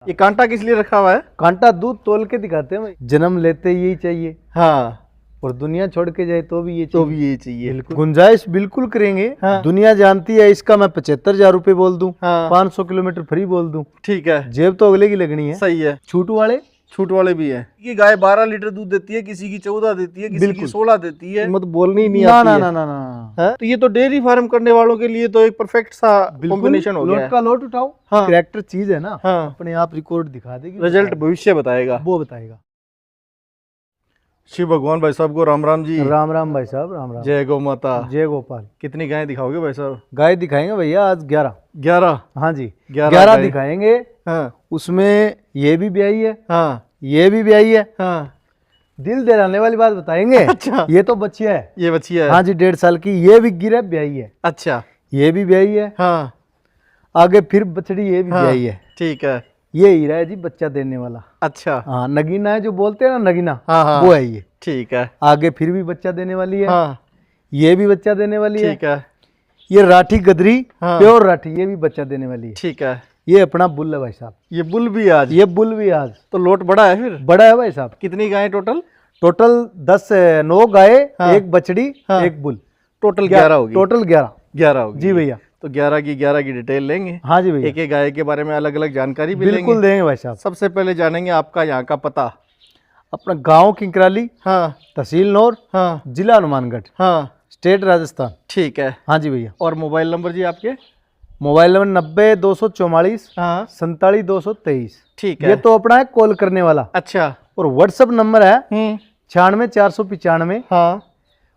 ये कांटा किस लिए रखा हुआ है? कांटा दूध तोल के दिखाते हैं भाई, जन्म लेते यही चाहिए। हाँ, और दुनिया छोड़ के जाए तो भी ये तो चाहिए। भी ये चाहिए। बिल्कुल गुंजाइश बिल्कुल करेंगे। हाँ। दुनिया जानती है इसका मैं 75,000 रुपए बोल दूं। हाँ। 500 किलोमीटर फ्री बोल दूं। ठीक है, जेब तो अगले की लगनी है। सही है। छूट वाले छूट वाले भी है। ये गाय 12 लीटर दूध देती है, किसी की 14 देती है, किसी की बिल्कुल। 16 देती है। मत बोलनी ही नहीं ना आती ना है। ना ना ना हाँ? तो ये तो डेयरी फार्म करने वालों के लिए तो एक परफेक्ट सा कॉम्बिनेशन हो गया लोट है। का लोट उठाओ। हाँ। कैरेक्टर चीज है ना, हाँ, अपने आप रिकॉर्ड दिखा देगी, रिजल्ट भविष्य बताएगा। वो बताएगा। शिव भगवान भाई साहब को राम राम जी। राम राम भाई साहब, राम राम। जय गौ माता। जय गोपाल। कितनी गायें दिखाओगे भाई साहब? गाय दिखाएंगे भैया आज 11। 11। हाँ जी, 11 11 दिखाएंगे। हाँ उसमें ये भी ब्याही है, हाँ ये भी ब्याही है। हाँ। दिल दहलाने वाली बात बताएंगे। अच्छा, ये तो बच्चिया है। ये बच्चिया है। हाँ जी, 1.5 साल की। ये भी गिर है, ब्याही है। अच्छा, ये भी ब्याही है। हाँ आगे फिर बछड़ी, ये भी हाँ, ब्याही है। ठीक है। ये हीरा है जी, बच्चा देने वाला। अच्छा, हाँ, नगीना है जो बोलते हैं ना, नगीना। हाँ हाँ, वो है ये। ठीक है। आगे फिर भी बच्चा देने वाली है। हाँ, ये भी बच्चा देने वाली है। ठीक है। ये राठी गदरी, हाँ। प्योर राठी, ये भी बच्चा देने वाली है। ठीक है। ये अपना बुल है भाई साहब। ये बुल भी आज? ये बुल भी आज तो लोट बड़ा है फिर? बड़ा है भाई साहब। कितनी गायें टोटल? टोटल 9 गाय, हाँ। एक बछड़ी, हाँ। एक बुल। टोटल 11 होगी। टोटल 11। 11 होगी जी भैया। तो 11 की डिटेल लेंगे। हाँ जी भैया, एक एक गाय के बारे में अलग अलग जानकारी भी बिल्कुल लेंगे। देंगे भाई साहब। सबसे पहले जानेंगे आपका यहाँ का पता। अपना गांव किंकराली, हाँ तहसील नौर, हाँ जिला हनुमानगढ़, हाँ, स्टेट राजस्थान। ठीक है। हाँ जी भैया। और मोबाइल नंबर जी आपके? मोबाइल नंबर 90 244 हाँ, 47 223। ठीक है। ये तो अपना है कॉल करने वाला। अच्छा। और व्हाट्सअप नंबर है 96 96 495 हाँ,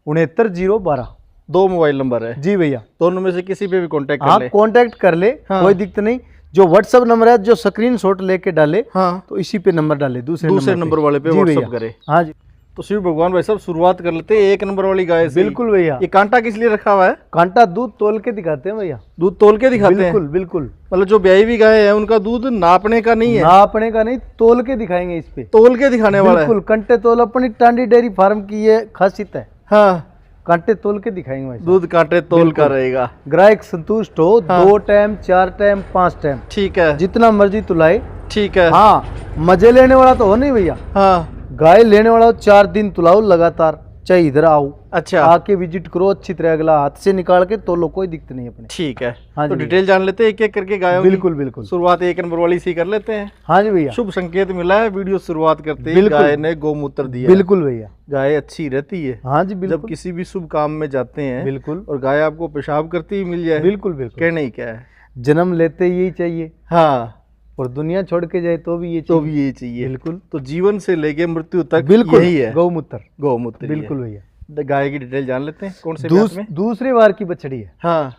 69 012। 2 मोबाइल नंबर है। जी भैया। दोनों में से किसी पे भी कांटेक्ट कर हाँ, ले। कांटेक्ट कर ले। हाँ। कोई दिक्कत नहीं। जो व्हाट्सअप नंबर है, जो स्क्रीनशॉट लेके डाले, हाँ, तो इसी पे नंबर डाले, दूसरे नंबर वाले पे जी व्हाट्सअप भैया। करे। हाँ जी, तो शिव भगवान भाई साहब शुरुआत कर लेते हैं 1 नंबर वाली गाय से। बिल्कुल भैया। ये कांटा किस लिए रखा हुआ है? कांटा दूध तोल के दिखाते हैं भैया। दूध तोल के दिखाते हैं? बिल्कुल बिल्कुल। मतलब जो ब्याही हुई गाय है उनका दूध नापने का नहीं है? नापने का नहीं, तोल के दिखाएंगे इस पे। तोल के दिखाने वाला है? बिल्कुल, कंटे तोल। अपनी टांडी डेयरी फार्म की ये खासियत है। हाँ, कांटे तोल के दिखाएंगे भाई साहब। दूध कांटे तोल का रहेगा। ग्राहक संतुष्ट हो। हाँ। 2 टाइम, 4 टाइम, 5 टाइम, ठीक है। जितना मर्जी तुलाए। ठीक है। हाँ, मजे लेने वाला तो हो नहीं भैया। हाँ, गाय लेने वाला हो, 4 दिन तुलाओ लगातार, चाहे इधर आओ, अच्छा, आके विजिट करो अच्छी तरह, अगला हाथ से निकाल के तोलो, कोई दिक्कत नहीं अपने। ठीक है। हाँ तो जी डिटेल जान लेते हैं एक एक करके गायों की। बिल्कुल बिल्कुल। शुरुआत 1 नंबर वाली से ही कर लेते हैं। हाँ जी भैया, शुभ संकेत मिला है वीडियो शुरुआत करते ही। बिल्कुल। गाय ने गौमूत्र दिया। बिल्कुल भैया। गाय अच्छी रहती है। हाँ जी जब बिल्कुल किसी भी शुभ काम में जाते हैं बिल्कुल और गाय आपको पेशाब करती हुई मिल जाए, बिल्कुल बिल्कुल। कहना ही क्या है। जन्म लेते यही चाहिए, हाँ, और दुनिया छोड़ के जाए तो भी ये तो चाहिए। भी यही चाहिए। बिल्कुल तो जीवन से लेके मृत्यु तक बिल्कुल यही है, गौमूत्र। गौमूत्र। बिल्कुल भैया। गाय की डिटेल जान लेते हैं। कौन से ब्यास में? दूसरे बार की बछड़ी है, हाँ,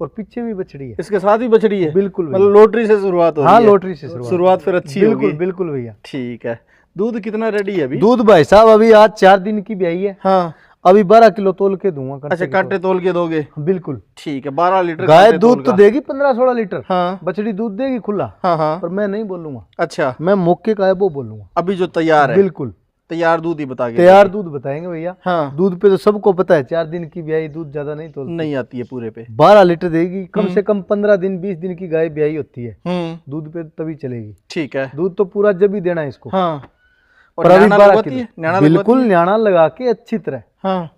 और पीछे भी बछड़ी है। इसके साथ ही बछड़ी है? बिल्कुल मतलब लोटरी से शुरुआत हो हाँ, रही है। लॉटरी से शुरुआत फिर अच्छी होगी। बिल्कुल बिल्कुल भैया। ठीक है। दूध कितना रेडी है अभी? दूध भाई साहब अभी आज 4 दिन की ब्याही है। हाँ, अभी 12 किलो तोल के दूंगा। अच्छा, कांटे तोल के दोगे? बिल्कुल। ठीक है। 12 लीटर गाय कांटे दूध तोल तो का। देगी 15-16 लीटर। हाँ बछड़ी दूध देगी खुला, हाँ हाँ, पर मैं नहीं बोलूंगा। अच्छा, मैं मौके का है वो बोलूंगा। अभी जो तैयार है बिल्कुल तैयार दूध ही बता के तैयार दूध बताएंगे भैया। हाँ, दूध पे तो सबको पता है, 4 दिन की ब्याही दूध ज्यादा नहीं तोलती। नहीं आती है पूरे पे। 12 लीटर देगी कम से कम। 15 दिन 20 दिन की गाय ब्याही होती है, दूध पे तभी चलेगी। ठीक है। दूध तो पूरा जब ही देना है इसको। हाँ, और पर अभी न्याणा 12 लगवाती किलो। है? न्याणा बिल्कुल, लगवाती है? न्याणा लगा के अच्छी तरह। हाँ,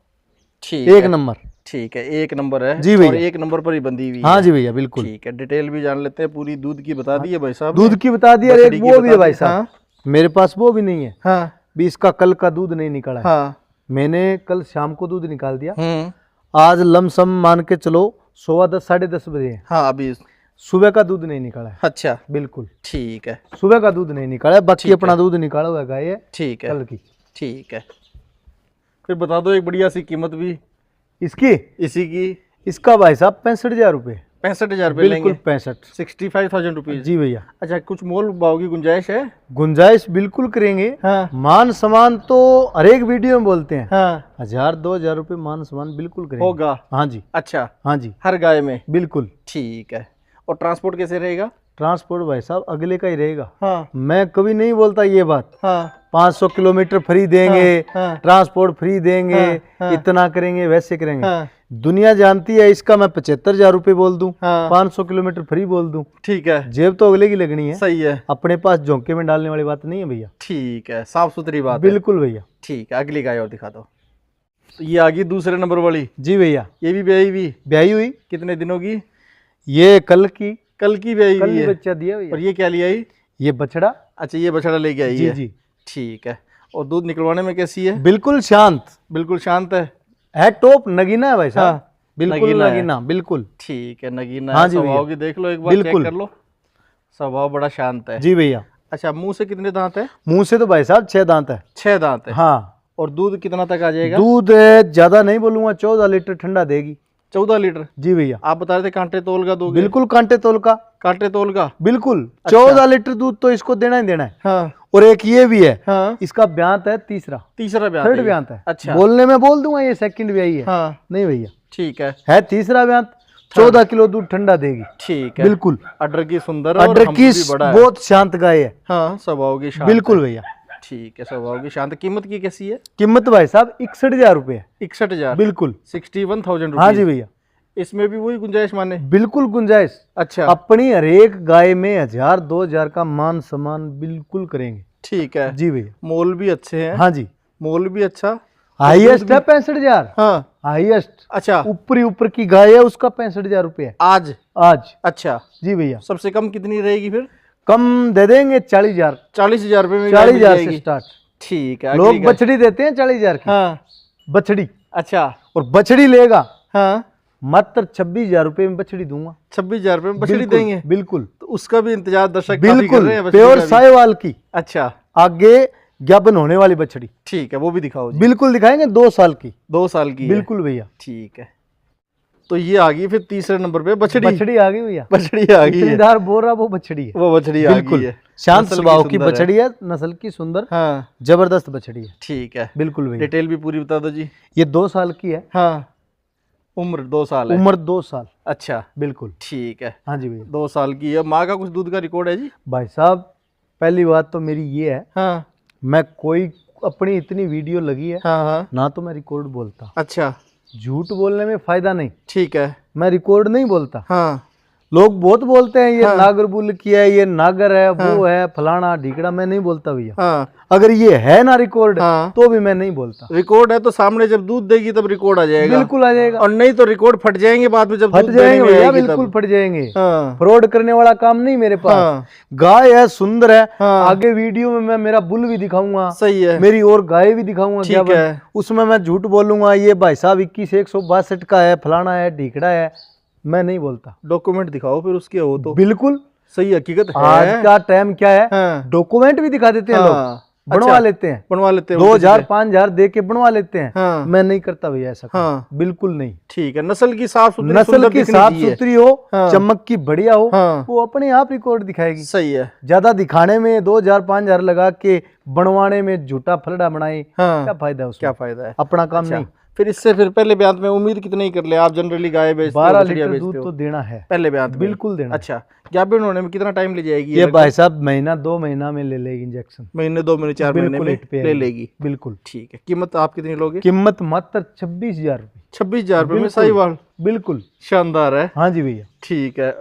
ठीक एक है। नंबर। ठीक है, 1 नंबर है जी भैया। और 1 नंबर पर ही बंधी हुई हाँ है। जी भैया बिल्कुल। ठीक है। डिटेल भी जान लेते हैं। पूरी दूध की बता दी है भाई साहब दूध ने। की बता दिया, और बछड़ी एक की वो भी है बता भाई दी। साहब। मेरे पास वो भी नहीं है, हाँ भी इसका कल का दूध नहीं निकला है। हाँ, मैंने कल शाम को दूध निकाल दिया। हाँ आज लमसम मान के चलो 10:15 10:30 बजे है। हाँ, अभी सुबह का दूध नहीं निकाला है। अच्छा, बिल्कुल ठीक है। सुबह का दूध नहीं निकाला है, बाकी ठीक अपना है। दूध निकाला हुआ गाय है ठीक है। कल की। ठीक है। फिर बता दो एक बढ़िया सी कीमत भी इसकी इसी की। इसका भाई साहब 65,000 रुपए। 65,000 रुपये बिल्कुल लेंगे? 65। 65,000 रुपीज। जी भैया। अच्छा, कुछ मोल भाव की गुंजाइश है? गुंजाइश बिल्कुल करेंगे। हाँ मान सम्मान तो हर एक वीडियो में बोलते हैं। हाँ, 1000-2000 रुपए मान सम्मान बिल्कुल करेंगे। होगा? हाँ जी। अच्छा, हाँ जी हर गाय में? बिल्कुल। ठीक है। और ट्रांसपोर्ट कैसे रहेगा? ट्रांसपोर्ट भाई साहब अगले का ही रहेगा। हाँ मैं कभी नहीं बोलता ये बात। हाँ 500 किलोमीटर फ्री देंगे, हाँ, ट्रांसपोर्ट फ्री देंगे, हाँ, इतना करेंगे वैसे करेंगे। हाँ, दुनिया जानती है इसका मैं 75,000 रुपये बोल दूं, हाँ, 500 किलोमीटर फ्री बोल दूं, ठीक है, जेब तो अगले की लगनी है। सही है, अपने पास झोंके में डालने वाली बात नहीं है भैया। ठीक है, साफ सुथरी बात है। बिल्कुल भैया। ठीक है, अगली गाय और दिखा दो। तो ये आ गई दूसरे नंबर वाली। जी भैया। ये भी ब्याई हुई? ब्याई हुई। कितने दिनों की? ये कल की ब्याई कल हुई ही है। बच्चा दिया भैया। और ये क्या लिया आई? ये बछड़ा। अच्छा, ये बछड़ा लेके आई जी है। जी। ठीक है। और दूध निकलवाने में कैसी है? बिल्कुल शांत। बिल्कुल शांत है टॉप नगीना है भाई साहब। हाँ, बिल्कुल नगीना है। नगीना बिल्कुल। ठीक है, नगीना हाँ है। जी भैया। स्वभाव की देख लो एक बार, चेक बिल्कुल। कर लो। स्वभाव बड़ा शांत है। जी भैया। अच्छा, मुंह से कितने दांत है? मुंह से तो भाई साहब 6 दांत है। 6 दांत है। हाँ। और दूध कितना तक आ जाएगा? दूध ज्यादा नहीं बोलूंगा, 14 लीटर ठंडा देगी। 14 लीटर? जी भैया। आप बता रहे थे कांटे तोल का दोगे? बिल्कुल कांटे तोल का। कांटे तोल का? बिल्कुल। अच्छा। 14 लीटर दूध तो इसको देना ही देना है। हाँ और एक ये भी है। हाँ। इसका ब्यांत है तीसरा। तीसरा ब्यांत? थर्ड ब्यांत है। अच्छा। बोलने में बोल दूंगा ये सेकंड ब्याई है। हाँ नहीं भैया, ठीक है तीसरा ब्यांत। 14 किलो दूध ठंडा देगी। ठीक है। बिल्कुल। अडर की सुंदर और अडर हम की भी बड़ा है। बहुत शांत गाय है। हाँ, स्वभाव की शांत बिल्कुल है। भैया। ठीक है, स्वभाव की शांत। कीमत की कैसी है? कीमत भाई साहब 61,000 रुपये है। 61,000? बिल्कुल। 61,000 हाँ जी भैया। इसमें भी वही गुंजाइश माने? बिल्कुल गुंजाइश। अच्छा, अपनी हर एक गाय में 1,000-2,000 का मान सम्मान बिल्कुल करेंगे। ठीक है जी भैया। मोल भी अच्छे हैं? हाँ जी। मोल भी अच्छा। हाईएस्ट है 65,000। हाँ, हाईएस्ट। अच्छा। ऊपर की गाय है उसका 65,000 रुपये है आज? आज। अच्छा। जी भैया। सबसे कम कितनी रहेगी फिर? कम दे देंगे 40,000। 40,000 रुपए में गाय मिल 40,000 से जाएगी? स्टार्ट। ठीक है। लोग अगली गाय। बछड़ी देते हैं 40,000 की। हाँ, बछड़ी। अच्छा। और बछड़ी लेगा हाँ, मात्र 26,000 रुपये में बछड़ी दूंगा। 26,000 रुपए में बछड़ी बिल्कुल, देंगे? बिल्कुल। तो उसका भी इंतजार दर्शक काफी कर बिल्कुल रहे हैं, बछड़ी प्योर का भी। साहिवाल की। अच्छा, आगे ज्ञापन होने वाली बछड़ी। ठीक है, वो भी दिखाओ जी। बिल्कुल दिखाएंगे, 2 साल की। 2 साल की है? बिल्कुल भैया। ठीक है। तो ये आ गई फिर तीसरे नंबर पे बछड़ी। बछड़ी आ गई भैया। बछड़ी आ गई है। इतनीदार बोल रहा वो बछड़ी है। वो बछड़ी आ गई बिल्कुल है। शांत नस्ल स्वभाव की सुंदर है। बछड़ी है, नस्ल की सुंदर हाँ, जबरदस्त बछड़ी है। ठीक है। बिल्कुल भैया। डिटेल भी पूरी बता दो जी। ये 2 साल की है। हाँ, उम्र 2 साल है? उम्र 2 साल। अच्छा, बिल्कुल। ठीक है। हाँ जी भैया। 2 साल की है। माँ का कुछ दूध का रिकॉर्ड है जी? भाई साहब पहली बात तो मेरी ये है, हाँ मैं कोई अपनी इतनी वीडियो लगी है हाँ हाँ। ना तो मैं रिकॉर्ड बोलता। अच्छा, झूठ बोलने में फायदा नहीं, ठीक है। मैं रिकॉर्ड नहीं बोलता। हाँ लोग बहुत बोलते हैं ये हाँ। नागर बुल किया है, ये नागर है, हाँ। वो है फलाना ढीकड़ा, मैं नहीं बोलता भैया। हाँ अगर ये है ना रिकॉर्ड हाँ। तो भी मैं नहीं बोलता। रिकॉर्ड है तो सामने जब दूध देगी तब रिकॉर्ड आ जाएगा। बिल्कुल आ जाएगा। और नहीं तो रिकॉर्ड फट जाएंगे बाद में जब फट दूध देने जाएंगे में भैया, आएगी बिल्कुल तब। फट जाएंगे। हाँ फ्रॉड करने वाला काम नहीं मेरे पास। हाँ। गाय है, सुंदर है। हाँ। आगे वीडियो में मैं मेरा बुल भी दिखाऊंगा, सही है। मेरी और गाय भी दिखाऊंगा। ठीक क्या है। उसमें मैं झूठ बोलूंगा ये भाई साहब 21,162 का है, फलाना है, ढीकड़ा है, मैं नहीं बोलता। डॉक्यूमेंट दिखाओ फिर उसके हो तो। बिल्कुल सही हकीकत है। आज का टाइम क्या है, हाँ। डॉक्यूमेंट भी दिखा देते हैं लोग, हाँ। बनवा अच्छा, लेते हैं, बनवा लेते हैं 2,000-5,000 दे के बनवा लेते हैं। हाँ। मैं नहीं करता भैया ऐसा काम। हाँ। बिल्कुल नहीं। ठीक है। नस्ल की साफ सुथरी नस्ल सुंदर की दिखनी साफ चाहिए। सुथरी हो, हाँ। चमक की बढ़िया हो, हाँ। वो अपने आप रिकॉर्ड दिखाएगी। सही है। ज्यादा दिखाने में 2,000-5,000 लगा के बनवाने में झूठा फलड़ा बनाए, हाँ। क्या फायदा है उसमें? क्या फायदा है? अपना काम अच्छा, नहीं। फिर इससे फिर पहले ब्यात में उम्मीद कितनी ही कर ले आप? जनरली गाय बेचते हो, 12 बछड़ियाँ लीटर बेचते दूध हो तो देना है, पहले ब्यात में? बिल्कुल देना। अच्छा, ज्ञापन होने में कितना टाइम ले जाएगी ये भाई साहब महीना 2 महीना में ले लेगी इंजेक्शन। महीने 2 महीने 4 महीने बिल्कुल में हिट पे ले आएगी। लेगी। बिल्कुल। ठीक है। कीमत आप कितनी लोगे? कीमत मात्र 26,000 रुपये। 26,000 रुपये में बिल्कुल। साहिवाल? बिल्कुल। शानदार है। हाँ जी भैया। ठीक है।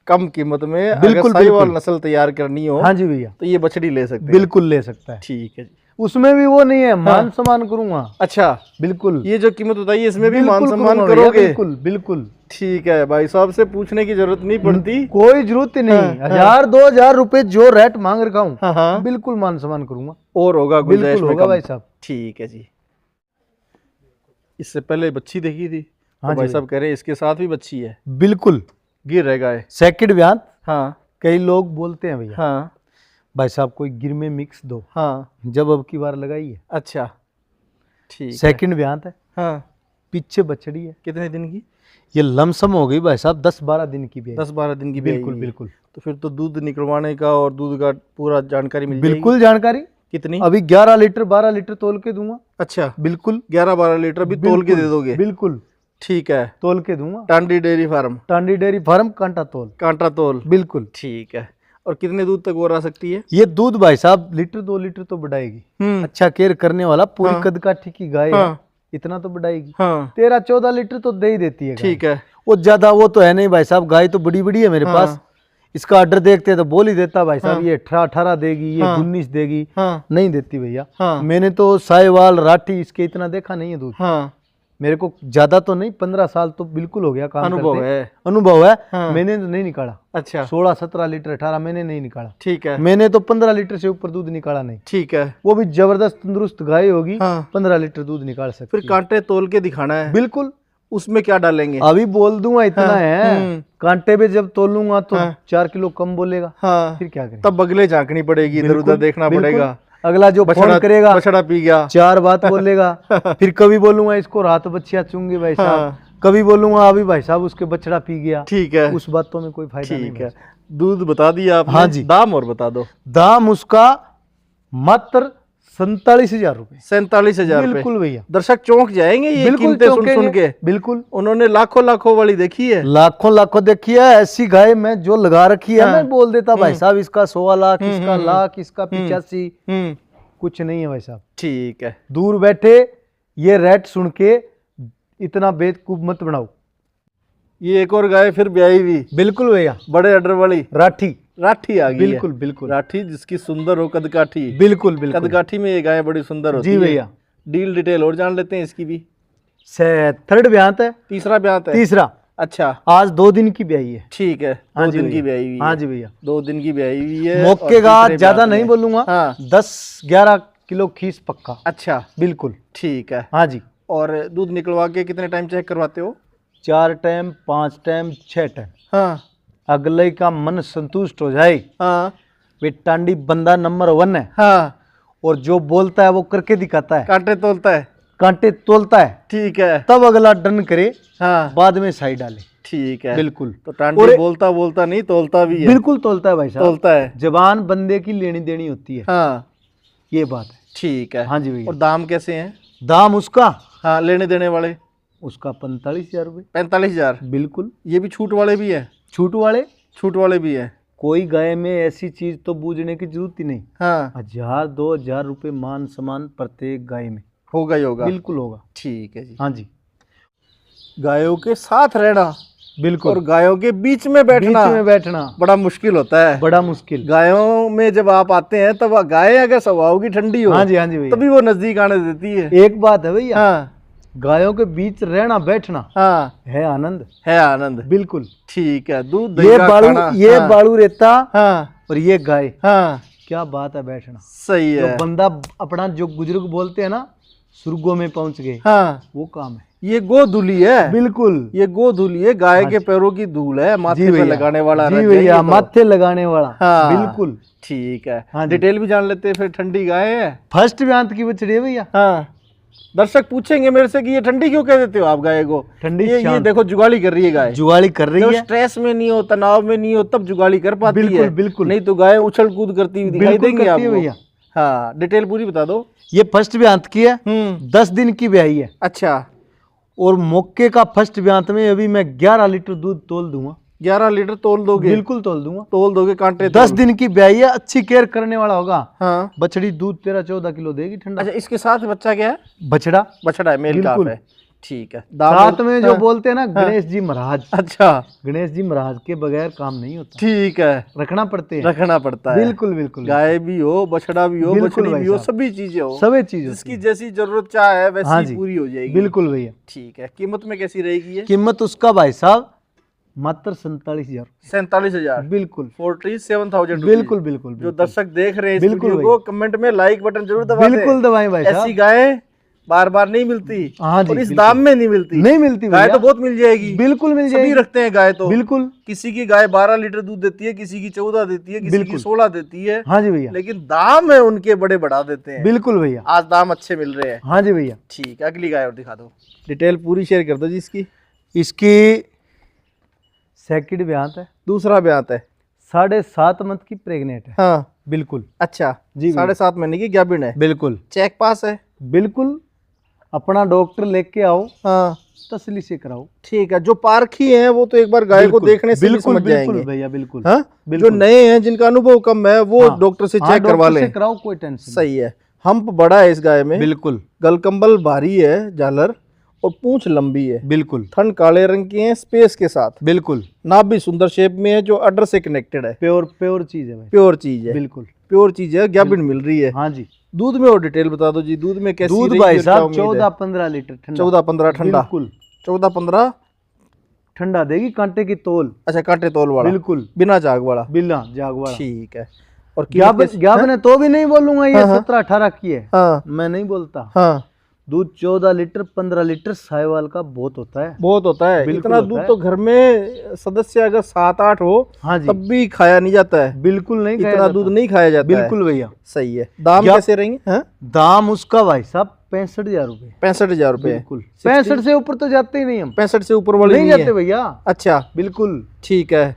कम कीमत में बिल्कुल, अगर साहिवाल बिल्कुल। नस्ल तैयार करनी हो हाँ जी भैया, तो ये बछड़ी ले सकते हैं। बिल्कुल ले सकता है। ठीक है जी। उसमें भी वो नहीं है, मान सम्मान करूंगा। अच्छा, बिल्कुल। ये जो कीमत बताई है इसमें भी मान बिल्कुल सम्मान करूंगा भैया, करोगे? बिल्कुल बिल्कुल। ठीक है। भाई साहब से पूछने की जरूरत नहीं पड़ती। कोई जरूरत ही नहीं। हाँ, 1,000-2,000 रुपए जो रेट मांग रखा हूँ, हाँ हाँ। बिल्कुल मान सम्मान करूंगा। और होगा गुंजाइश बिल्कुल में होगा कम? भाई साहब। ठीक है जी। इससे पहले बच्ची देखी थी हाँ तो भाई जी। साहब कह रहे हैं इसके साथ भी बच्ची है। बिल्कुल। गिर है गाय? सेकंड ब्यान हाँ कई लोग बोलते हैं भैया, हाँ भाई साहब कोई गिर में मिक्स दो, हाँ। जब अब की बार लगाई है। अच्छा, ठीक है। सेकंड ब्यान है, हाँ। पीछे बछड़ी है। कितने दिन की? ये लमसम हो गई भाई साहब 10-12 दिन की भी है। 10-12 दिन की बिल्कुल ब्याई हुई है। बिल्कुल। तो फिर तो दूध निकलवाने का और दूध का पूरा जानकारी मिल जाएगी? बिल्कुल जानकारी। कितनी? अभी 11 लीटर 12 लीटर तोल के दूंगा। अच्छा, बिल्कुल 11-12 लीटर अभी तोल के दे दोगे? बिल्कुल। ठीक है, तोल के दूंगा। टांडी डेयरी फार्म, टांडी डेयरी फार्म, कांटा तोल। कांटा तोल, बिल्कुल। ठीक है। और कितने दूध तक वो रह सकती है? ये दूध भाई साहब लीटर 2 लीटर तो बढ़ाएगी। अच्छा केयर करने वाला, पूरी कद काठी की गाय है, इतना तो बढ़ाएगी। 13-14 लीटर तो दे ही देती है। ठीक है। वो ज्यादा वो तो है नहीं भाई साहब, गाय तो बड़ी बड़ी है मेरे पास। इसका ऑर्डर देखते तो बोल ही देता भाई साहब ये 18 देगी, ये 19 देगी। नहीं देती भैया। मैंने तो साहिवाल राठी इसके इतना देखा नहीं है दूध। मेरे को ज्यादा तो नहीं, 15 साल तो बिल्कुल हो गया काम अनुभव है। मैंने तो नहीं निकाला। अच्छा। 16-17 लीटर 18 मैंने नहीं निकाला। ठीक है। मैंने तो 15 लीटर से ऊपर दूध निकाला नहीं। ठीक है। वो भी जबरदस्त तंदुरुस्त गाय होगी, 15 लीटर दूध निकाल सकती। फिर कांटे तोल के दिखाना है। बिल्कुल। उसमें क्या डालेंगे? अभी बोल दूंगा इतना है। कांटे पे जब तोलूंगा तो 4 किलो कम बोलेगा। फिर क्या करें? तब बगले झांकनी पड़ेगी, इधर उधर देखना पड़ेगा। अगला जो फोन करेगा बछड़ा पी गया, 4 बात बोलेगा। फिर कभी बोलूंगा इसको रात बच्चियां चूंगी भाई साहब, कभी बोलूंगा अभी भाई साहब उसके बछड़ा पी गया। ठीक है। उस बातों में कोई फायदा नहीं है। दूध बता दिया आपने। हाँ जी। दाम और बता दो। दाम उसका मात्र 47,000 रुपए। 47,000 बिल्कुल भैया। दर्शक चौंक जाएंगे ये कीमतें सुन के। बिल्कुल। उन्होंने लाखों वाली देखी है, लाखों देखी है। ऐसी गाय में जो लगा रखी है मैं बोल देता भाई साहब इसका 16 लाख, इसका लाख, इसका 85। कुछ नहीं है भाई साहब। ठीक है। दूर बैठे ये रेट सुन के इतना बेवकूफ मत बनाओ। ये एक और गाय फिर ब्याही हुई। बिल्कुल भैया। बड़े ऑर्डर वाली राठी आ गई। बिल्कुल बिल्कुल। राठी जिसकी सुंदर हो कदकाठी। बिल्कुल। कदकाठी में ये गाय बड़ी सुंदर होती है। जी भैया। डील डिटेल और जान लेते हैं इसकी भी। 3rd ब्यात है। तीसरा ब्यात है। तीसरा। अच्छा। आज 2 दिन की ब्याई है। ठीक है। 2 दिन की ब्याई हुई। हाँ जी भैया। 2 दिन की ब्याई हुई है। मौके का ज्यादा नहीं बोलूंगा। 10-11 किलो खीस पक्का। अच्छा। बिल्कुल। ठीक है। हाँ जी। और दूध निकलवा के कितने टाइम चेक करवाते हो? 4 टाइम, 5 टाइम, 6 टाइम। हाँ। अगले का मन संतुष्ट हो जाए। हाँ। वे टांडी बंदा नंबर 1 है। हाँ। और जो बोलता है वो करके दिखाता है। कांटे तोलता है। ठीक है। तब अगला डन करे। हाँ। बाद में साइड डाले। ठीक है। बिल्कुल। तो टांडी बोलता नहीं, तोलता भी है। बिल्कुल तोलता है भाई साहब। तोलता है। जबान बंदे की लेनी देनी होती है। हाँ। ये बात है। ठीक है। हाँ जी भैया। और दाम कैसे हैं? दाम उसका, हाँ, लेने देने वाले उसका 45,000 रुपए। 45,000। बिल्कुल। ये भी छूट वाले भी है? छूट वाले भी है। कोई गाय में ऐसी चीज तो बूझने की जरूरत ही नहीं। हाँ। 1,000-2,000 रुपए मान सम्मान प्रत्येक गाय में होगा ही होगा। बिल्कुल होगा। ठीक है जी। हाँ जी। गायों के साथ रहना, बिल्कुल, और गायों के बीच में बैठना बड़ा मुश्किल होता है। बड़ा मुश्किल। गायों में जब आप आते हैं तब गाय अगर स्वभाव की ठंडी हो, हाँ जी तभी वो नजदीक आने देती है। एक बात है भैया। हाँ। गायों के बीच रहना बैठना, हाँ, है आनंद। बिल्कुल। ठीक है। दूध ये बाड़ू रहता, हाँ, और ये गाय, हाँ, क्या बात है बैठना। सही है। जो बंदा अपना जो बुजुर्ग बोलते हैं ना स्वर्गों में पहुंच गए, हाँ, वो काम है। ये गोधूली है। बिल्कुल। ये गोधूली है, गाय के पैरों की धूल है, माथे पे लगाने वाला। जी भैया, माथे लगाने वाला। हाँ। बिल्कुल। ठीक है। हाँ, डिटेल भी जान लेते हैं फिर। ठंडी गाय है, फर्स्ट ब्यांत की बछड़ी है भैया। हाँ। दर्शक पूछेंगे मेरे से कि ये ठंडी क्यों कह देते हो आप गाय को? ठंडी ये देखो जुगाली कर रही है गाय। जुगाली कर रही है। स्ट्रेस में नहीं हो, तनाव में नहीं हो, तब जुगाली कर पाती है। बिल्कुल। नहीं तो गाय उछल कूद करती हुई दिखाई देंगी आपको भैया। हाँ। डिटेल पूरी बता दो। ये फर्स्ट ब्यांत की है, 10 दिन की ब्याही है। अच्छा। और मौके का फर्स्ट ब्यांत में अभी मैं 11 लीटर दूध तोल दूंगा। 11 लीटर तोल दोगे? बिल्कुल तोल दूंगा। तोल दोगे? कांटे 10 दिन की ब्याही है, अच्छी केयर करने वाला होगा। हाँ। बछड़ी दूध 13-14 किलो देगी ठंडा। अच्छा। इसके साथ बच्चा क्या है? बछड़ा है, मेल काफ है। ठीक है। साथ में जो बोलते हैं ना गणेश जी महाराज। अच्छा। गणेश जी महाराज के बगैर काम नहीं होता। ठीक है। रखना पड़ता है। बिल्कुल। गाय भी हो, बछड़ा भी हो, बछड़ी भी हो, सभी चीजें हो, जिसकी जैसी जरूरत चाहे वैसी पूरी हो जाएगी। बिल्कुल भैया। ठीक है। कीमत में कैसी रहेगी? कीमत उसका भाई साहब मात्र 47,000। 47,000। बिल्कुल। 47,000। बिल्कुल। जो दर्शक देख रहे हैं इस वीडियो को, कमेंट में लाइक बटन जरूर दबाएं। बिल्कुल दबाएं भाई साहब। ऐसी गाय बार बार नहीं मिलती। हाँ जी। और इस दाम में नहीं मिलती। गाय तो बहुत मिल जाएगी। बिल्कुल मिल जाएगी। सभी रखते हैं गाय तो। बिल्कुल। किसी की गाय 12 लीटर दूध देती है, किसी की 14 देती है, किसी की 16 देती है। हाँ जी भैया। लेकिन दाम है उनके बड़े बढ़ा देते हैं। बिल्कुल भैया। आज दाम अच्छे मिल रहे हैं। हाँ जी भैया। ठीक है। अगली गाय और दिखा दो। डिटेल पूरी शेयर कर दो जी इसकी। सेकंड ब्यांत है। दूसरा ब्यांत है। 7.5 मंथ की प्रेग्नेंट है। हाँ। बिल्कुल। अच्छा जी। 7.5 महीने की गाभिन है। बिल्कुल। चेक पास है। बिल्कुल। अपना डॉक्टर लेके आओ, हाँ तसल्ली से कराओ। ठीक है, जो पारखी हैं वो तो एक बार गाय को देखने से भी समझ जाएंगे। बिल्कुल भैया, बिल्कुल। हाँ, जो नए हैं जिनका अनुभव कम है वो डॉक्टर से चेक करवा लें। कराओ, कोई टेंशन। सही है। हम्प बड़ा है इस गाय में, बिल्कुल। गलकंबल भारी है, झालर, और पूंछ लंबी है, बिल्कुल। थन काले रंग की है स्पेस के साथ, बिल्कुल। नाभ भी सुंदर शेप में है, जो अडर से कनेक्टेड है। प्योर चीज है भाई, प्योर चीज है, बिल्कुल प्योर चीज है। गैबिन मिल रही है। हाँ जी। दूध में और डिटेल बता दो जी, दूध में कैसी दूध रही भाई और साहब क्या उम्मीद है? 14-15 लीटर ठंडा। 14-15 ठंडा। बिल्कुल 14-15 ठंडा देगी, कांटे की तोल। अच्छा, कांटे तोल वाला, बिल्कुल, बिना जाग वाला। बिना जाग वाला। ठीक है। और ज्ञापन है तो भी नहीं बोलूंगा ये 17-18 की है। हाँ मैं नहीं बोलता। हाँ, दूध 14 लीटर 15 लीटर साहिवाल का बहुत होता है, बहुत होता है। इतना दूध तो घर में सदस्य अगर 7-8 हो, हाँ जी, तब भी खाया नहीं जाता है। बिल्कुल नहीं खाया इतना दूध नहीं खाया जाता है। बिल्कुल भैया। सही है। दाम कैसे रहेंगे? हाँ? दाम उसका भाई साहब 65,000 रुपए। 65,000 रुपए। बिल्कुल। 65 से ऊपर तो जाते ही नहीं हम। 65 से ऊपर वाले नहीं जाते भैया। अच्छा, बिल्कुल। ठीक है।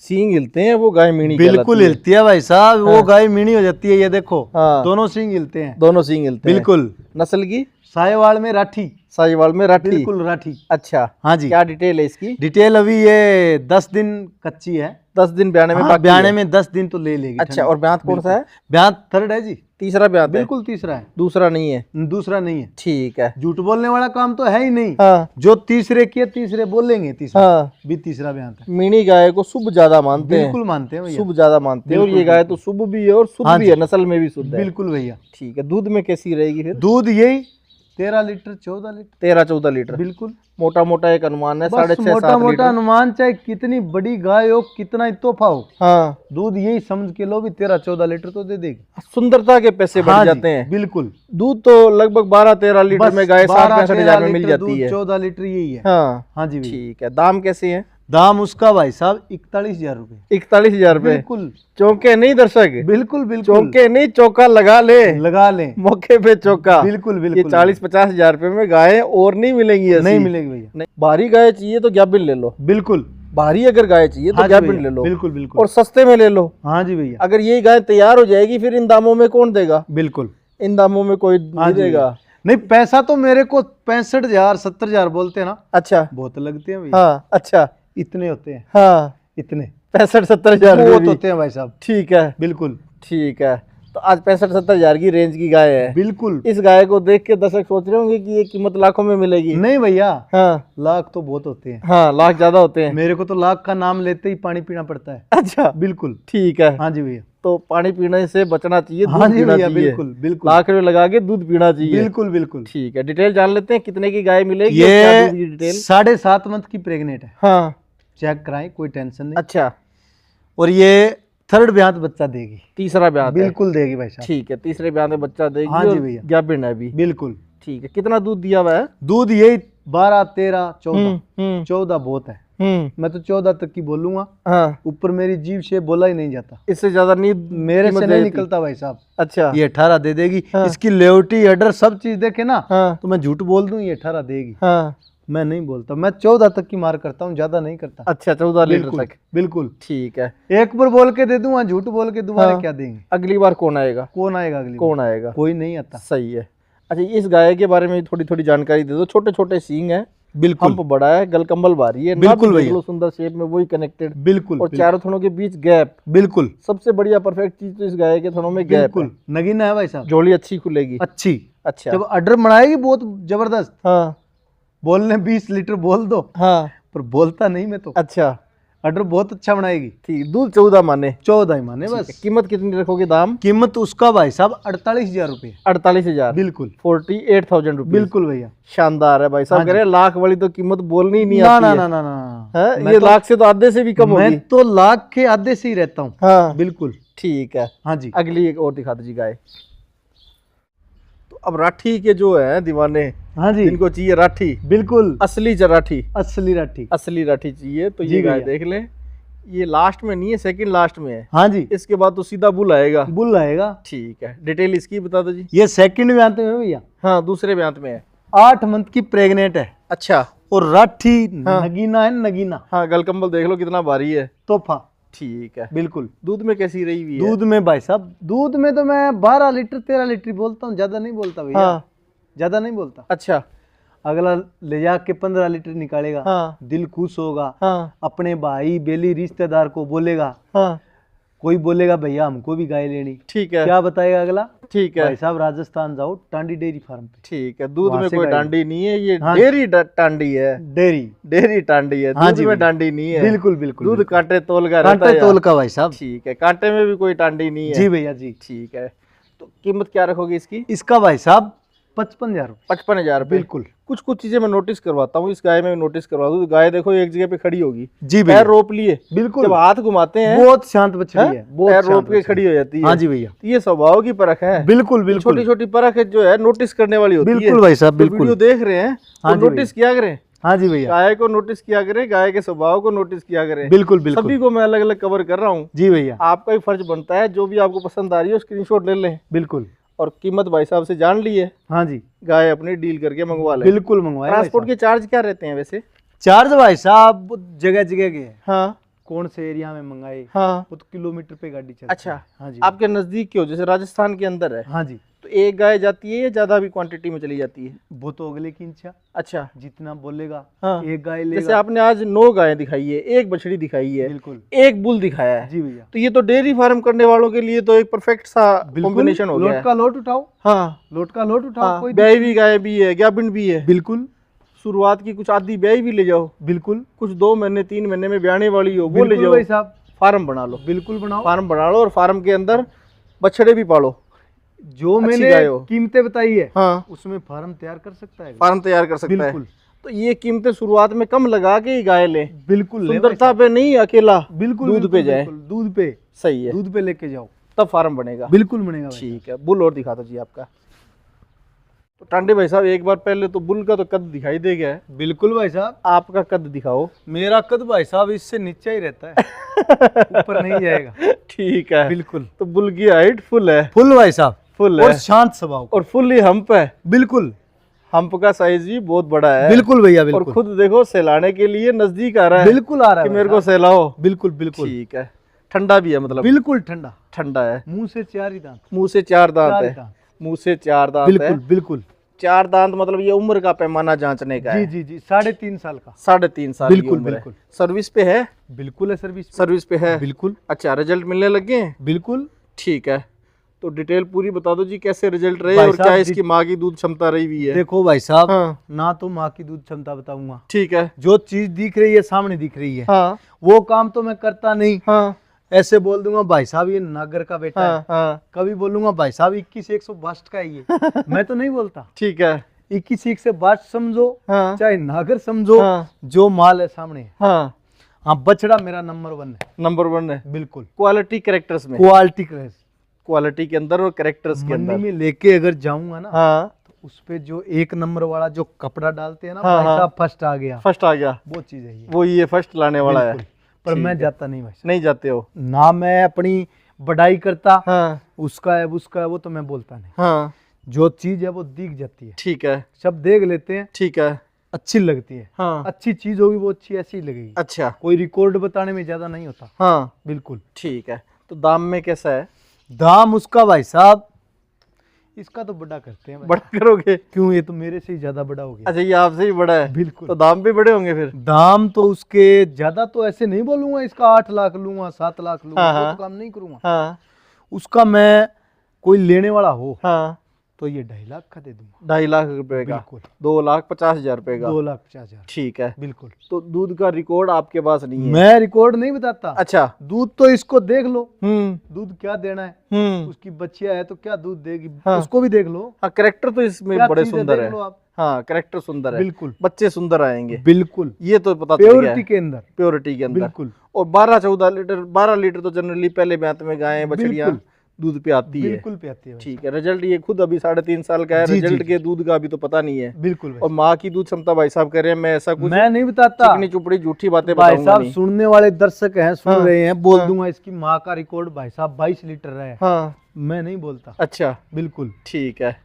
सींग हिलते हैं, वो गाय मीणी बिल्कुल हिलती है भाई साहब, वो गाय मीणी हो जाती है। ये देखो, दोनों सींग हिलते हैं, दोनों सींग हिलते हैं। बिल्कुल। नस्ल की साहिवाल में राठी। साहिवाल में राठी। बिल्कुल राठी। अच्छा, हाँ जी। क्या डिटेल है इसकी? डिटेल अभी ये 10 दिन कच्ची है। 10 दिन ब्याने में बाकी है। ब्याने में 10 दिन तो ले लेगी। अच्छा, और ब्यांत कौन सा है? ब्यांत थर्ड है जी। तीसरा ब्यांत है? बिल्कुल तीसरा है, दूसरा नहीं है? दूसरा नहीं है। ठीक है। झूठ बोलने वाला काम तो है ही नहीं। हाँ। जो तीसरे किए तीसरे बोलेंगे, तीसरा हाँ, भी तीसरा ब्यांत है। मीणी गाय को शुभ ज्यादा मानते हैं। बिल्कुल मानते हैं भैया, शुभ ज्यादा मानते हैं। और ये गाय तो शुभ भी है और शुद्ध भी है, नस्ल में भी शुद्ध है। बिल्कुल भैया। ठीक है। दूध में कैसी रहेगी फिर? दूध यही 13 लीटर 14 लीटर। 13-14 लीटर। बिल्कुल। मोटा मोटा एक अनुमान है, 6.5-7 मोटा मोटा लीटर। अनुमान, चाहे कितनी बड़ी गाय हो, कितना ही तोहफा हो, हाँ, दूध यही समझ के लो भी 13-14 लीटर तो दे देगी। सुंदरता के पैसे बढ़ जाते हैं। बिल्कुल। दूध तो लगभग 12-13 लीटर में गाय 60-65 में मिल जाती है। 14 लीटर यही है। हाँ हाँ जी। ठीक है। दाम कैसे है? दाम उसका भाई साहब 41,000 रुपए। 41,000 रुपए। बिल्कुल। चौके नहीं दर्शक? बिल्कुल बिल्कुल। चौके नहीं, चौका लगा ले मौके पे चौका। बिल्कुल बिल्कुल। ये 40-50 हजार रुपए में गाय और नहीं मिलेंगी ऐसी। नहीं मिलेगी भैया। नहीं, भारी गाय चाहिए तो गैबिन ले लो। बिल्कुल। भारी अगर गाय चाहिए तो गैबिन ले लो। बिल्कुल बिल्कुल। और सस्ते में ले लो। हाँ जी भैया। अगर यही गाय तैयार हो जाएगी फिर इन दामों में कौन देगा? बिल्कुल, इन दामों में कोई नहीं देगा। नहीं, पैसा तो मेरे को 65,000 70,000 बोलते हैं ना। अच्छा, बहुत लगते हैं भैया। हाँ, अच्छा, इतने होते हैं। हाँ, इतने 65-70 हजार बहुत होते हैं भाई साहब। ठीक है। बिल्कुल। ठीक है। तो आज 65-70 हजार की रेंज की गाय है। बिल्कुल। इस गाय को देख के दर्शक सोच रहे होंगे कि ये कीमत लाखों में मिलेगी। नहीं भैया, हाँ, लाख तो बहुत होते हैं। हाँ, लाख ज्यादा होते हैं। मेरे को तो लाख का नाम लेते ही पानी पीना पड़ता है। अच्छा, बिल्कुल। ठीक है। हाँ जी भैया। तो पानी पीने से बचना चाहिए, हाँ दूध जी पीना भैया, चाहिए। बिल्कुल बिल्कुल। लाख रुपए लगा के दूध पीना चाहिए। बिल्कुल बिल्कुल। ठीक है। डिटेल जान लेते हैं, कितने की गाय मिलेगी? ये डिटेल 7.5 मंथ की प्रेग्नेंट है। हाँ, चेक कराएं, कोई टेंशन नहीं। अच्छा। और ये थर्ड ब्यांत बच्चा देगी। तीसरा ब्याह बिल्कुल देगी भाई साहब। ठीक है। तीसरे ब्याह में बच्चा देगी। हाँ जी भैया। गैबिन है अभी। बिल्कुल। ठीक है। कितना दूध दिया हुआ है? दूध यही 12 13 14। 14 बहुत है। मैं तो 14 तक की बोलूंगा। हाँ, ऊपर मेरी जीभ से बोला ही नहीं जाता, इससे ज्यादा नहीं मेरे से नहीं निकलता भाई साहब। अच्छा, ये 18 दे देगी। हाँ। इसकी लेवटी अडर सब चीज देखे ना, हाँ, तो मैं झूठ बोल दूं ये 18 देगी। हाँ, मैं नहीं बोलता, मैं 14 तक की मार करता हूँ, ज्यादा नहीं करता। अच्छा, 14 लीटर बिल्कुल तक। बिल्कुल। ठीक है। एक बार बोल के दे दूंगा, झूठ बोल के दोबारा हाँ। क्या देंगे? अगली बार कौन आएगा? कौन आएगा अगली कौन आएगा? कोई नहीं आता। सही है। अच्छा, इस गाय के बारे में थोड़ी थोड़ी जानकारी दे दो। छोटे छोटे सींग है, बिल्कुल हम्प बड़ा है, गलकंबल भारी है, बिल्कुल नाभि देख भैया। लो सुंदर शेप में, वही कनेक्टेड। बिल्कुल। और चारों थनों के बीच गैप। बिल्कुल। सबसे बढ़िया परफेक्ट चीज तो इस गाय के थनों में गैप है। बिल्कुल नगीना है भाई साहब। जोड़ी अच्छी खुलेगी। अच्छी। अच्छा। जब अडर बनाएगी बहुत जबरदस्त। हाँ, बोलने 20 लीटर बोल दो, हाँ, पर बोलता नहीं मैं तो। अच्छा, अडर बहुत अच्छा बनाएगी। ठीक। दूध 14 माने? 14 ही माने बस। कीमत कितनी रखोगे? दाम? कीमत उसका भाई साहब 48,000 रुपए। 48,000। बिल्कुल। 48,000 रुपए। बिल्कुल भैया। शानदार है भाई साहब। हाँ कह रहे लाख वाली तो कीमत बोलनी ही नहीं ना आती ना है। ना ना ना, हैं? ये लाख से तो आधे से भी कम होगी। मैं तो लाख के आधे से ही रहता हूँ। हाँ, बिल्कुल। ठीक है। हाँ जी। अगली एक और दिखा दीजिए गाय। तो अब राठी के जो है दीवाने, हाँ जी, जिनको चाहिए राठी, बिल्कुल असली राठी, असली राठी, असली राठी चाहिए तो जी ये गाय भैया। देख लें। ये लास्ट में नहीं है, सेकंड लास्ट में है। हाँ जी, इसके बाद तो सीधा बुल आएगा। बुल आएगा। ठीक है। डिटेल इसकी बता दो जी। ये सेकंड में आते हैं भैया। हाँ, दूसरे ब्यांत में है। 8 मंथ की प्रेग्नेंट है। अच्छा। और राठी हाँ। नगीना है, नगीना हाँ, गलकंबल देख लो कितना भारी है। तोहफा। ठीक है। बिल्कुल। दूध में कैसी रही हुई है? दूध में भाई साहब, दूध में तो मैं 12 लीटर 13 लीटर बोलता हूँ, ज्यादा नहीं बोलता भैया। हाँ, ज्यादा नहीं बोलता। अच्छा। अगला ले जाके 15 लीटर निकालेगा। हाँ। दिल खुश होगा। हाँ। अपने भाई बेली रिश्तेदार को बोलेगा। हाँ। कोई बोलेगा भैया हमको भी गाय लेनी। ठीक है। क्या बताएगा अगला? ठीक है भाई साहब राजस्थान जाओ टांडी डेयरी फार्म पे। ठीक है। दूध में कोई गाय डांडी नहीं है, ये हाँ। डेयरी टांडी है। डेयरी टांडी है। हाँ दूध जी में भैया। डांडी नहीं है। बिल्कुल बिल्कुल। दूध कांटे तोल का रहता कांटे है। तोल का भाई साहब। ठीक है। कांटे में भी कोई टांडी नहीं है। जी भैया जी। ठीक है। तो कीमत क्या रखोगे इसकी? इसका भाई साहब 55,000। 55,000। बिल्कुल। कुछ कुछ चीजें मैं नोटिस करवाता हूँ, इस गाय में नोटिस करवा दूँ। गाय देखो एक जगह पे खड़ी होगी। जी भैया। पैर रोप लिए। बिल्कुल। जब हाथ घुमाते हैं बहुत शांत बछड़ी है। पैर रोप के खड़ी हो जाती है। हाँ जी भैया। ये स्वभाव की परख है। बिल्कुल बिल्कुल। छोटी छोटी परख है जो है नोटिस करने वाली होती है। बिल्कुल भाई साहब बिल्कुल। वीडियो देख रहे हैं तो नोटिस किया करें। हाँ जी भैया। गाय को नोटिस किया करें, गाय के स्वभाव को नोटिस किया करें। बिल्कुल बिल्कुल। सभी को मैं अलग अलग कवर कर रहा हूँ। जी भैया। आपका भी फर्ज बनता है, जो भी आपको पसंद आ रही है स्क्रीनशॉट ले लें। बिल्कुल। और कीमत भाई साहब से जान ली है। हाँ जी। गाय अपनी डील करके मंगवा ले। बिल्कुल मंगवाए। ट्रांसपोर्ट के चार्ज क्या रहते हैं वैसे? चार्ज भाई साहब जगह जगह के हैं। हाँ। कौन से एरिया में मंगाए। हाँ। वो तो किलोमीटर पे गाड़ी चलती है। अच्छा। हाँ जी। आपके नजदीक क्यों, जैसे राजस्थान के अंदर है। हाँ जी। तो एक गाय जाती है या ज्यादा भी क्वांटिटी में चली जाती है? वो तो अगले की इच्छा। अच्छा। जितना बोलेगा। हाँ। एक गाय लेगा। जैसे आपने आज 9 गायें दिखाई है, एक बछड़ी दिखाई है। बिल्कुल। एक बुल दिखाया है। जी भैया। तो ये तो डेयरी फार्म करने वालों के लिए तो एक परफेक्ट सा कॉम्बिनेशन हो गया है। लोट का लोट उठाओ। हाँ। लोट का लोट उठाओ। हाँ। कोई ब्याई भी गाय भी है, गाभिन भी है। बिल्कुल। शुरुआत की कुछ आधी ब्याई भी ले जाओ। बिल्कुल। कुछ 2 महीने 3 महीने में ब्याने वाली हो वो ले जाओ। भाई साहब फार्म बना लो। बिल्कुल बनाओ। फार्म बना लो और फार्म के अंदर बछड़े भी पालो। जो मैंने कीमतें बताई है। हाँ। उसमें फार्म तैयार कर सकता है। फार्म तैयार कर सकता है। बिल्कुल। तो ये कीमतें शुरुआत में कम लगा के ही गाय ले। बिल्कुल। सुंदरता पे नहीं, अकेला बिल्कुल दूध पे जाए। दूध पे। सही है। दूध पे लेके जाओ तब फार्म बनेगा। बिल्कुल बनेगा। ठीक है। बुल और दिखा दो जी आपका। तो टांडे भाई साहब एक बार पहले तो बुल का तो कद दिखाई दे गया है। बिल्कुल भाई साहब। आपका कद दिखाओ। मेरा कद भाई साहब इससे नीचे ही रहता है। ऊपर नहीं जाएगा। ठीक है। बिल्कुल। तो बुल की हाइट फुल है। फुल भाई साहब। फुल और है। शांत स्वभाव और फुल ही हम्प है। बिल्कुल। हम्प का साइज भी बहुत बड़ा है। बिल्कुल भैया और बिल्कुल। खुद देखो सहलाने के लिए नजदीक आ रहा है। बिल्कुल आ रहा है कि मेरे को सहलाओ। बिल्कुल बिल्कुल। ठीक है। ठंडा भी है मतलब? बिल्कुल ठंडा। ठंडा है। मुंह से 4 ही दांत। मुंह से 4 दांत है। मुंह से 4 दांत है। बिल्कुल बिल्कुल। 4 दांत मतलब ये उम्र का पैमाना जांचने का है। जी जी जी। 3.5 साल का। 3.5 साल की बिल्कुल उम्र है। बिल्कुल। सर्विस पे है? बिल्कुल है सर्विस। सर्विस पे है। बिल्कुल। अच्छा। रिजल्ट मिलने लगे हैं? बिल्कुल। ठीक है। तो डिटेल पूरी बता दो जी, कैसे रिजल्ट रहे और क्या इसकी माँ की दूध क्षमता रही हुई है? देखो भाई साहब। हाँ। ना तो माँ की दूध क्षमता बताऊंगा। ठीक है। जो चीज दिख रही है सामने दिख रही है। हाँ। वो काम तो मैं करता नहीं। हाँ। ऐसे बोल दूंगा भाई साहब ये नागर का बेटा हाँ। है। हाँ। कभी बोलूंगा भाई साहब 21-162 का है ये। मैं तो नहीं बोलता। ठीक है। 21-162 समझो। हाँ। चाहे नागर समझो। हाँ। जो माल है सामने है। हाँ। हाँ बछड़ा मेरा नंबर 1 है। नंबर 1 है। बिल्कुल। क्वालिटी कैरेक्टर्स में? क्वालिटी क्वालिटी के अंदर और कैरेक्टर्स के मंडी अंदर में लेके अगर जाऊंगा ना। हाँ। तो उस पे जो 1 नंबर वाला जो कपड़ा डालते हैं ना हाँ, भाई हाँ। साहब फर्स्ट आ गया। फर्स्ट आ गया। वो चीज है ये। वो ये फर्स्ट लाने वाला है। बिल्कुल। पर मैं जाता नहीं भाई साहब। नहीं जाते हो? ना मैं अपनी बढ़ाई करता। हाँ। उसका है उसका है वो तो मैं बोलता नहीं। हाँ। जो चीज है वो दिख जाती है। ठीक है। सब देख लेते हैं। ठीक है। अच्छी लगती है। हाँ। अच्छी चीज होगी वो अच्छी ऐसी लगेगी। अच्छा। कोई रिकॉर्ड बताने में ज्यादा नहीं होता। हाँ। बिल्कुल। ठीक है। तो दाम में कैसा है? दाम उसका भाई साहब इसका तो बड़ा करते हैं भाई। बड़ा करोगे? क्यों? ये तो मेरे से ही ज्यादा बड़ा हो गया। अच्छा, ये आपसे ही बड़ा है? बिल्कुल। तो दाम भी बड़े होंगे फिर? दाम तो उसके ज्यादा तो ऐसे नहीं बोलूंगा इसका 8 लाख लूंगा 7 लाख लूंगा। हाँ, वो तो काम नहीं करूंगा। हाँ। उसका मैं कोई लेने वाला हो हाँ। तो ये 2.5 लाख का दे दूंगा। 2.5 लाख रुपए का? बिल्कुल। 2,50,000 रुपए का? 2,50,000। ठीक है। बिल्कुल। तो दूध का रिकॉर्ड आपके पास नहीं है? मैं रिकॉर्ड नहीं बताता। अच्छा। दूध तो इसको देख लो। दूध क्या देना है। उसकी बच्चियां है तो क्या दूध देगी। हाँ। उसको भी देख लो। हाँ। कैरेक्टर तो इसमें क्या बड़े चीज़ सुंदर देख है। लो आप। हाँ। कैरेक्टर सुंदर है। बिल्कुल। बच्चे सुंदर आएंगे। बिल्कुल। ये तो पता चल गया प्योरिटी है। के अंदर। प्योरिटी के अंदर। बिल्कुल। और 12-14 लीटर 12 लीटर तो जनरली पहले ब्यात में गायें बछड़ियां बिल्कुल। दूध पे आती है। बिल्कुल पे आती है। ठीक है। रिजल्ट ये खुद अभी 3.5 साल का है। जी, रिजल्ट जी, के दूध का अभी तो पता नहीं है। बिल्कुल। और माँ की दूध क्षमता भाई साहब कह रहे हैं, मैं ऐसा कुछ मैं नहीं बताता। चिकनी चुपड़ी झूठी बातें भाई बताऊंगा साहब नहीं। सुनने वाले दर्शक हैं सुन हाँ। रहे हैं बोल हाँ। दूंगा इसकी माँ का रिकॉर्ड भाई साहब 22 लीटर है। हाँ। मैं नहीं बोलता। अच्छा। बिल्कुल। ठीक है।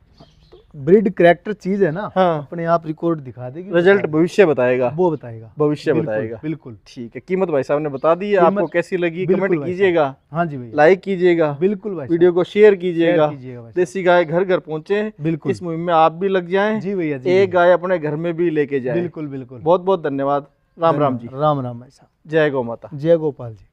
ब्रीड कैरेक्टर चीज है ना, हाँ, अपने आप रिकॉर्ड दिखा देगी, रिजल्ट भविष्य बताएगा, वो बताएगा, भविष्य बताएगा। बिल्कुल। ठीक है, कीमत भाई साहब ने बता दी है, आपको कैसी लगी कमेंट कीजिएगा। हाँ जी भैया, लाइक कीजिएगा, बिल्कुल भाई, वीडियो को शेयर कीजिएगा। देसी गाय घर घर पहुंचे, बिल्कुल, इस मुहिम में आप भी लग जाएं जी भैया, एक गाय अपने घर में भी लेके जाए। बिल्कुल बिल्कुल। बहुत बहुत धन्यवाद। राम राम जी। राम राम भाई साहब। जय गौ माता। जय गोपाल जी।